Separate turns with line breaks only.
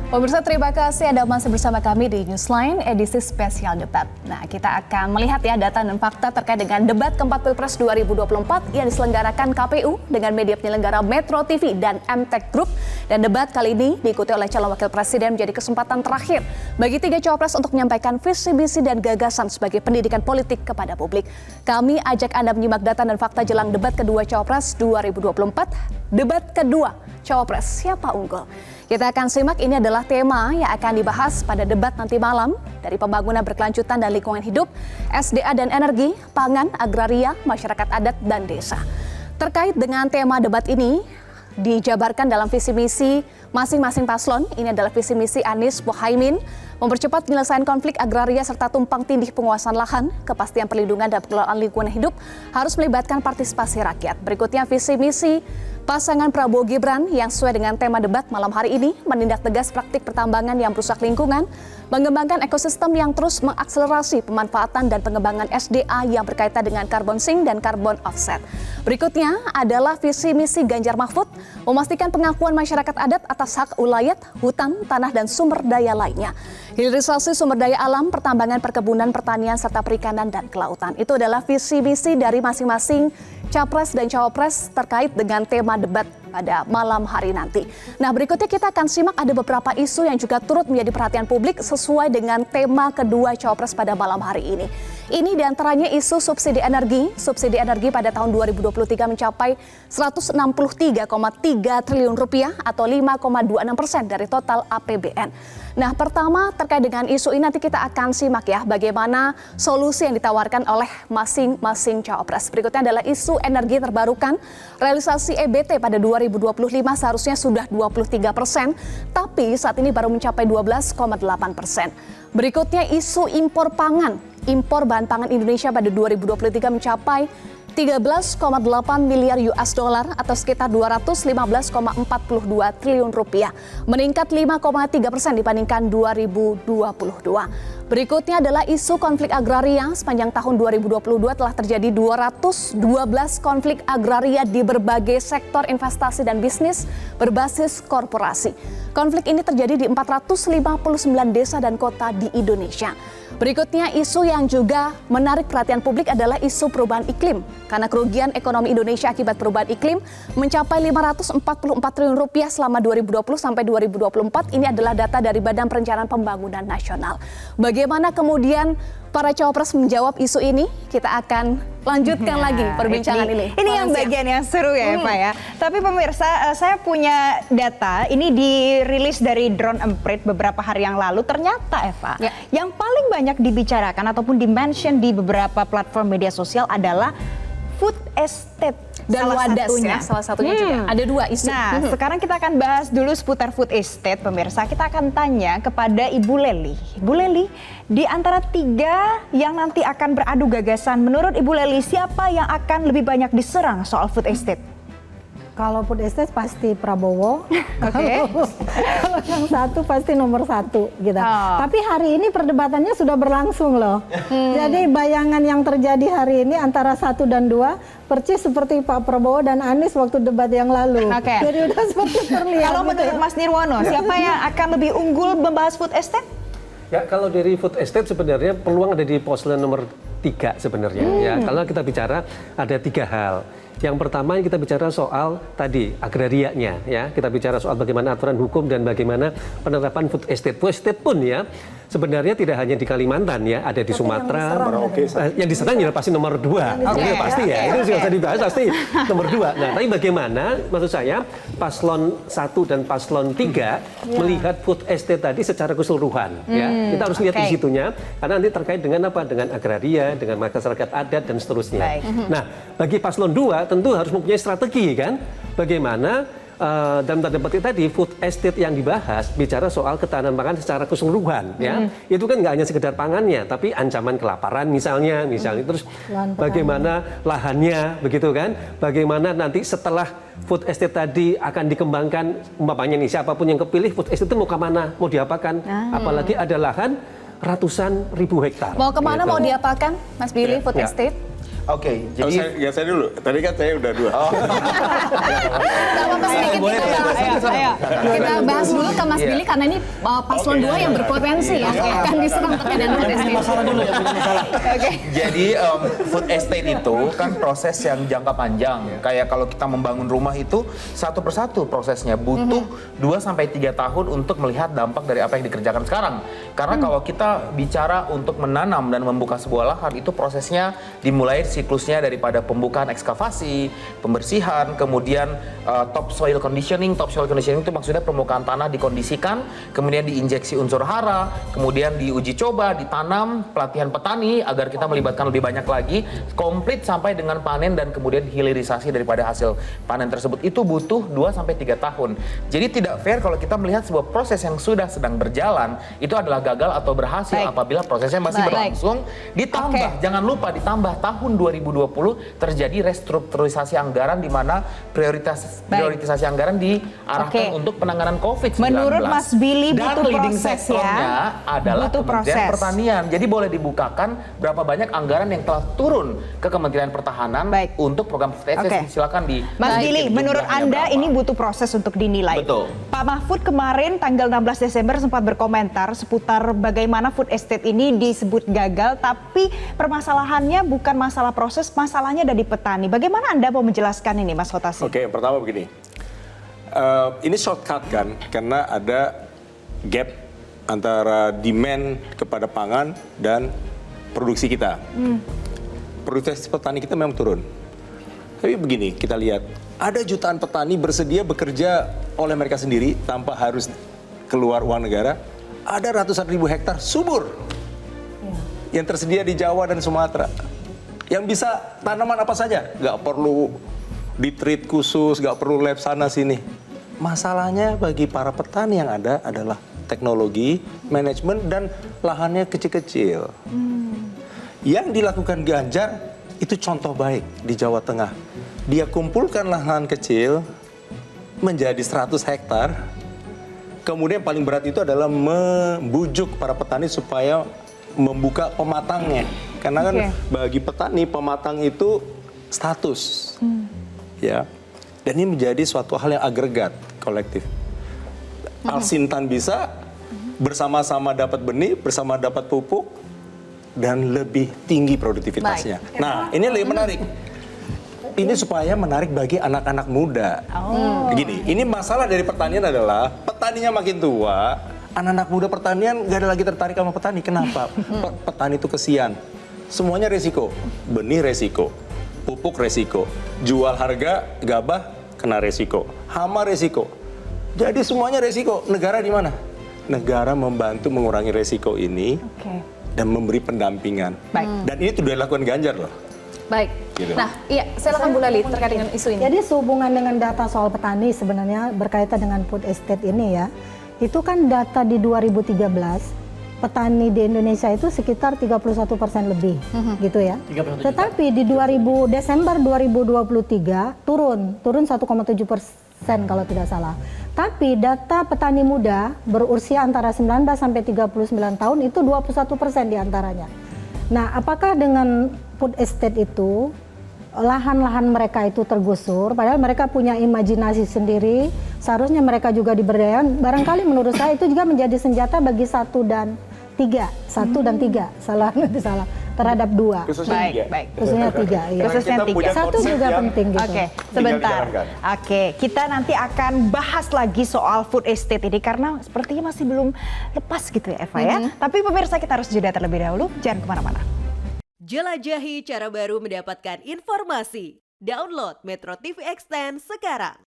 Pemirsa, terima kasih Anda masih bersama kami di Newsline edisi spesial debat. Nah, kita akan melihat ya data dan fakta terkait dengan debat keempat Pilpres 2024 yang diselenggarakan KPU dengan media penyelenggara Metro TV dan MTech Group. Dan debat kali ini diikuti oleh calon wakil presiden menjadi kesempatan terakhir bagi tiga cawapres untuk menyampaikan visi misi dan gagasan sebagai pendidikan politik kepada publik. Kami ajak Anda menyimak data dan fakta jelang debat kedua cawapres 2024. Debat kedua cawapres, siapa unggul? Kita akan simak, ini adalah tema yang akan dibahas pada debat nanti malam, dari pembangunan berkelanjutan dan lingkungan hidup, SDA dan energi, pangan, agraria, masyarakat adat, dan desa. Terkait dengan tema debat ini, dijabarkan dalam visi misi masing-masing paslon. Ini adalah visi misi Anies Mohaimin, mempercepat penyelesaian konflik agraria serta tumpang tindih penguasaan lahan, kepastian perlindungan dan pengelolaan lingkungan hidup harus melibatkan partisipasi rakyat. Berikutnya visi misi pasangan Prabowo Gibran yang sesuai dengan tema debat malam hari ini, menindak tegas praktik pertambangan yang merusak lingkungan, mengembangkan ekosistem yang terus mengakselerasi pemanfaatan dan pengembangan SDA yang berkaitan dengan carbon sink dan carbon offset. Berikutnya adalah visi misi Ganjar Mahfud, memastikan pengakuan masyarakat adat atas hak ulayat, hutan, tanah, dan sumber daya lainnya. Hilirisasi sumber daya alam, pertambangan, perkebunan, pertanian, serta perikanan dan kelautan. Itu adalah visi misi dari masing-masing capres dan cawapres terkait dengan tema debat pada malam hari nanti. Nah, berikutnya kita akan simak ada beberapa isu yang juga turut menjadi perhatian publik sesuai dengan tema kedua cawapres pada malam hari ini. Ini diantaranya isu subsidi energi. Subsidi energi pada tahun 2023 mencapai 163,3 triliun rupiah atau 5,26% dari total APBN. Nah, pertama terkait dengan isu ini nanti kita akan simak ya bagaimana solusi yang ditawarkan oleh masing-masing cawapres. Berikutnya adalah isu energi terbarukan. Realisasi EBT pada 2025 seharusnya sudah 23%, tapi saat ini baru mencapai 12,8%. Berikutnya isu impor pangan. Impor bahan pangan Indonesia pada 2023 mencapai 13,8 miliar US dollar atau sekitar 215,42 triliun rupiah, meningkat 5,3% dibandingkan 2022. Berikutnya adalah isu konflik agraria. Sepanjang tahun 2022 telah terjadi 212 konflik agraria di berbagai sektor investasi dan bisnis berbasis korporasi. Konflik ini terjadi di 459 desa dan kota di Indonesia. Berikutnya isu yang juga menarik perhatian publik adalah isu perubahan iklim. Karena kerugian ekonomi Indonesia akibat perubahan iklim mencapai 544 triliun rupiah selama 2020 sampai 2024. Ini adalah data dari Badan Perencanaan Pembangunan Nasional. Bagaimana kemudian para cawapres menjawab isu ini? Kita akan lanjutkan lagi perbincangan ini.
Ini yang bagian yang seru ya Eva ya. Tapi pemirsa, saya punya data, ini dirilis dari Drone Emprit beberapa hari yang lalu. Ternyata Eva, yang paling banyak dibicarakan ataupun di-mention di beberapa platform media sosial adalah food estate.
Dan wadas ya, salah satunya juga. Ada dua isu.
Nah, sekarang kita akan bahas dulu seputar food estate, pemirsa. Kita akan tanya kepada Ibu Lely. Ibu Lely, di antara tiga yang nanti akan beradu gagasan, menurut Ibu Lely, siapa yang akan lebih banyak diserang soal food estate?
Kalau food estate pasti Prabowo, kalau yang satu pasti nomor satu gitu. Tapi hari ini perdebatannya sudah berlangsung loh. Jadi bayangan yang terjadi hari ini antara 1 dan 2 persis seperti Pak Prabowo dan Anies waktu debat yang lalu. Jadi udah seperti terlihat.
Kalau menurut Mas Nirwono, siapa yang akan lebih unggul membahas food estate?
Ya, kalau dari food estate sebenarnya peluang ada di paslon nomor 3 sebenarnya. Ya, kalau kita bicara ada 3 hal. Yang pertama kita bicara soal tadi agrarianya, ya. Kita bicara soal bagaimana aturan hukum dan bagaimana penerapan food estate. Food estate pun ya sebenarnya tidak hanya di Kalimantan ya, ada di Sumatera. Yang diserang ya pasti nomor 2. Pasti ya. Itu sudah bisa dibahas pasti nomor 2. Nah, tapi bagaimana maksud saya paslon 1 dan paslon 3 melihat food estate tadi secara keseluruhan ya. Kita harus lihat di situnya karena nanti terkait dengan apa? Dengan agraria, dengan masyarakat adat dan seterusnya. Nah, bagi paslon 2 tentu harus mempunyai strategi kan, bagaimana dalam tanda petik tadi food estate yang dibahas bicara soal ketahanan pangan secara keseluruhan ya, itu kan nggak hanya sekedar pangannya tapi ancaman kelaparan misalnya terus bagaimana lahannya begitu kan, bagaimana nanti setelah food estate tadi akan dikembangkan umpamanya nih siapapun yang kepilih food estate itu mau kemana, mau diapakan, apalagi ada lahan ratusan ribu hektar.
Mau kemana, mau diapakan Mas Billy food estate?
Oke, jadi
saya dulu. Tadi kan saya udah 2.
Gak apa-apa, sedikit kita bahas dulu ke Mas Billy karena ini paslon 2 yang berpotensi ya akan diserang terkait dengan food estate.
Jadi food estate itu kan proses yang jangka panjang. Kayak kalau kita membangun rumah itu satu persatu prosesnya butuh 2-3 tahun untuk melihat dampak dari apa yang dikerjakan sekarang. Karena kalau kita bicara untuk menanam dan membuka sebuah lahan itu prosesnya dimulai siklusnya daripada pembukaan ekskavasi, pembersihan, kemudian topsoil conditioning. Topsoil conditioning itu maksudnya permukaan tanah dikondisikan, kemudian diinjeksi unsur hara, kemudian diuji coba, ditanam, pelatihan petani agar kita melibatkan lebih banyak lagi, komplit sampai dengan panen dan kemudian hilirisasi daripada hasil panen tersebut. Itu butuh 2-3 tahun. Jadi tidak fair kalau kita melihat sebuah proses yang sudah sedang berjalan itu adalah gagal atau berhasil apabila prosesnya masih berlangsung. Ditambah, jangan lupa ditambah tahun 2020 terjadi restrukturisasi anggaran di mana prioritisasi anggaran diarahkan untuk penanganan COVID-19.
Menurut Mas Billy
dan
butuh
leading
proses
sektornya adalah
butuh
Kementerian
proses.
Pertanian. Jadi boleh dibukakan berapa banyak anggaran yang telah turun ke Kementerian Pertahanan untuk program PTS. Silakan di
Mas Billy, menurut Anda
berapa?
ini butuh proses untuk dinilai.
Betul.
Pak Mahfud kemarin tanggal 16 Desember sempat berkomentar seputar bagaimana food estate ini disebut gagal, tapi permasalahannya bukan masalah proses, masalahnya ada di petani. Bagaimana Anda mau menjelaskan ini, Mas Hotasi?
Oke, yang pertama begini. Ini shortcut kan, karena ada gap antara demand kepada pangan dan produksi kita. Produktivitas petani kita memang turun. Tapi begini, kita lihat, ada jutaan petani bersedia bekerja oleh mereka sendiri tanpa harus keluar uang negara. Ada ratusan ribu hektar subur yang tersedia di Jawa dan Sumatera. Yang bisa tanaman apa saja, nggak perlu di-treat khusus, nggak perlu lab sana sini. Masalahnya bagi para petani yang ada adalah teknologi, manajemen, dan lahannya kecil-kecil. Yang dilakukan Ganjar itu contoh baik di Jawa Tengah. Dia kumpulkan lahan kecil menjadi 100 hektar. Kemudian paling berat itu adalah membujuk para petani supaya membuka pematangnya. Karena kan bagi petani pematang itu status. Ya. Dan ini menjadi suatu hal yang agregat, kolektif. Alsintan bisa bersama-sama dapat benih, bersama dapat pupuk, dan lebih tinggi produktivitasnya. Nah, ini lebih menarik. Ini supaya menarik bagi anak-anak muda. Begini, ini masalah dari pertanian adalah petaninya makin tua, anak-anak muda pertanian nggak ada lagi tertarik sama petani. Kenapa? Petani itu kesian. Semuanya resiko. Benih resiko, pupuk resiko, jual harga gabah kena resiko, hama resiko. Jadi semuanya resiko. Negara di mana? Negara membantu mengurangi resiko ini dan memberi pendampingan. Dan ini sudah dilakukan Ganjar loh.
Baik.
Gitu.
Nah, iya, silakan Bu Lali terkait dengan isu ini.
Jadi sehubungan dengan data soal petani sebenarnya berkaitan dengan food estate ini ya. Itu kan data di 2013, petani di Indonesia itu sekitar 31% lebih gitu ya. Tetapi di Desember 2023 turun 1,7% kalau tidak salah. Tapi data petani muda berusia antara 19 sampai 39 tahun itu 21% diantaranya. Nah, apakah dengan food estate itu lahan-lahan mereka itu tergusur, padahal mereka punya imajinasi sendiri, seharusnya mereka juga diberdayakan. Barangkali menurut saya itu juga menjadi senjata bagi 1 dan 3, salah terhadap 2.
Khususnya 3.
Baik.
Khususnya 3, iya.
Khususnya 3.
1 juga penting gitu.
Oke, sebentar. Kita nanti akan bahas lagi soal food estate ini karena sepertinya masih belum lepas gitu ya Eva ya. Tapi pemirsa kita harus jeda terlebih dahulu, jangan kemana-mana.
Jelajahi cara baru mendapatkan informasi. Download Metro TV Extend sekarang.